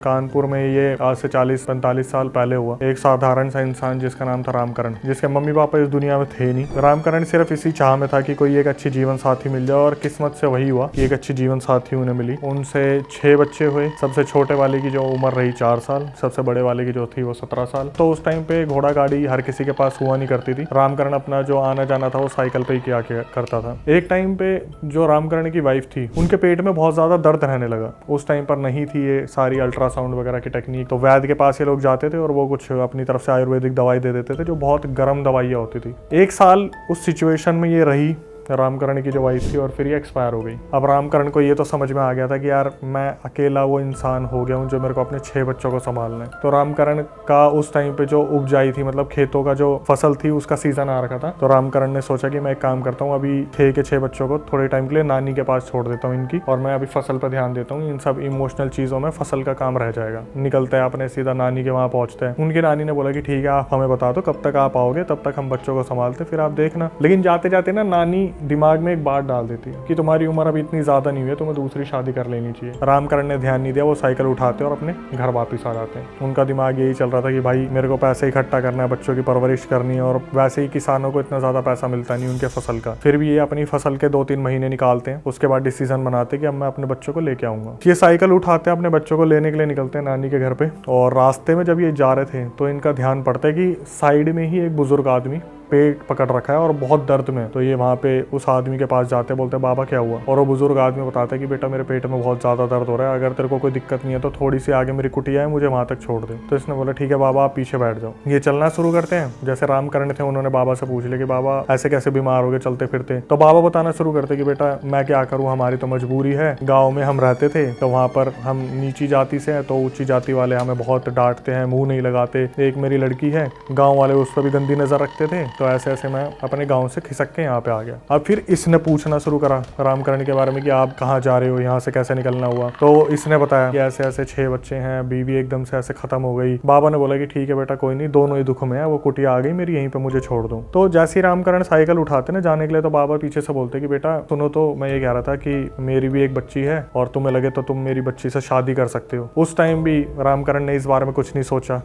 कानपुर में ये आज से 40-45 साल पहले हुआ। एक साधारण सा इंसान जिसका नाम था रामकरण, जिसके मम्मी पापा इस दुनिया में थे नहीं। रामकरण सिर्फ इसी चाह में था कि कोई एक अच्छी जीवन साथी मिल जाए, और किस्मत से वही हुआ कि एक अच्छी जीवन साथी उन्हें मिली। उनसे 6 बच्चे हुए। सबसे छोटे वाले की जो उम्र रही 4 साल, सबसे बड़े वाले की जो थी वो 17 साल। तो उस टाइम पे घोड़ा गाड़ी हर किसी के पास हुआ नहीं करती थी। रामकरण अपना जो आना जाना था वो साइकिल पे ही किया करता था। एक टाइम पे जो रामकरण की वाइफ थी, उनके पेट में बहुत ज्यादा दर्द रहने लगा। उस टाइम पर नहीं थी ये सारी अल्ट्रासाउंड वगैरह की टेक्निक, तो वैद्य के पास ये लोग जाते थे और वो कुछ अपनी तरफ से आयुर्वेदिक दवाई दे देते थे, जो बहुत गर्म दवाइयाँ होती थी। 1 साल उस सिचुएशन में ये रही रामकरण की जो वाइफ थी, और फिर ये एक्सपायर हो गई। अब रामकरण को ये तो समझ में आ गया था कि यार मैं अकेला वो इंसान हो गया हूँ जो मेरे को अपने 6 बच्चों को संभालना है। तो रामकरण का उस टाइम पे जो उपजाई थी, मतलब खेतों का जो फसल थी, उसका सीजन आ रखा था। तो रामकरण ने सोचा कि मैं एक काम करता हूँ, अभी 6 के 6 बच्चों को थोड़े टाइम के लिए नानी के पास छोड़ देता हूँ इनकी, और मैं अभी फसल पर ध्यान देता हूँ। इन सब इमोशनल चीज़ों में फसल का काम रह जाएगा। निकलते हैं अपने, सीधा नानी के वहाँ पहुँचते हैं। उनकी नानी ने बोला कि ठीक है, आप हमें बता दो कब तक आप आओगे, तब तक हम बच्चों को संभालते, फिर आप देखना। लेकिन जाते जाते ना नानी दिमाग में एक बात डाल देती कि तुम्हारी उम्र अभी इतनी ज्यादा नहीं हुई है, तुम्हें दूसरी शादी कर लेनी चाहिए। रामकरण ने ध्यान नहीं दिया, वो साइकिल उठाते और अपने घर वापस आ जाते हैं। उनका दिमाग यही चल रहा था कि भाई मेरे को पैसे इकट्ठा करना है, बच्चों की परवरिश करनी है, और वैसे ही किसानों को इतना ज्यादा पैसा मिलता नहीं उनके फसल का। फिर भी ये अपनी फसल के 2-3 महीने निकालते हैं। उसके बाद डिसीजन बनाते कि अब मैं अपने बच्चों को लेके आऊंगा। ये साइकिल उठाते हैं, अपने बच्चों को लेने के लिए निकलते हैं नानी के घर पे। और रास्ते में जब ये जा रहे थे तो इनका ध्यान पड़ता है कि साइड में ही एक बुजुर्ग आदमी पेट पकड़ रखा है और बहुत दर्द में। तो ये वहाँ पे उस आदमी के पास जाते, बोलते हैं बाबा क्या हुआ। और वो बुजुर्ग आदमी बताता है कि बेटा मेरे पेट में बहुत ज्यादा दर्द हो रहा है, अगर तेरे को कोई दिक्कत नहीं है तो थोड़ी सी आगे मेरी कुटिया है, मुझे वहां तक छोड़ दे। तो इसने बोला ठीक है बाबा, आप पीछे बैठ जाओ। ये चलना शुरू करते हैं। जैसे रामकरण थे, उन्होंने बाबा से पूछ लिया कि बाबा ऐसे कैसे बीमार हो गए चलते फिरते। तो बाबा बताना शुरू करते कि बेटा मैं क्या करूँ, हमारी तो मजबूरी है। गाँव में हम रहते थे तो वहाँ पर हम नीची जाति से हैं, तो ऊंची जाति वाले हमें बहुत डांटते हैं, मुंह नहीं लगाते। एक मेरी लड़की है, गाँव वाले उस पर भी गंदी नजर रखते थे, तो ऐसे ऐसे मैं अपने गांव से खिसक के यहाँ पे आ गया। अब फिर इसने पूछना शुरू करा रामकरण के बारे में कि आप कहाँ जा रहे हो, यहाँ से कैसे निकलना हुआ। तो इसने बताया कि ऐसे ऐसे 6 बच्चे हैं, बीवी एकदम से ऐसे खत्म हो गई। बाबा ने बोला कि ठीक है बेटा कोई नहीं, दोनों ही दुख में है, वो कुटिया आ गई मेरी, यहीं पे मुझे छोड़ दो। तो जैसे ही रामकरण साइकिल उठाते ना जाने के लिए, तो बाबा पीछे से बोलते कि बेटा सुनो, तो मैं ये कह रहा था कि मेरी भी एक बच्ची है, और तुम्हें लगे तो तुम मेरी बच्ची से शादी कर सकते हो। उस टाइम भी रामकरण ने इस बारे में कुछ नहीं सोचा।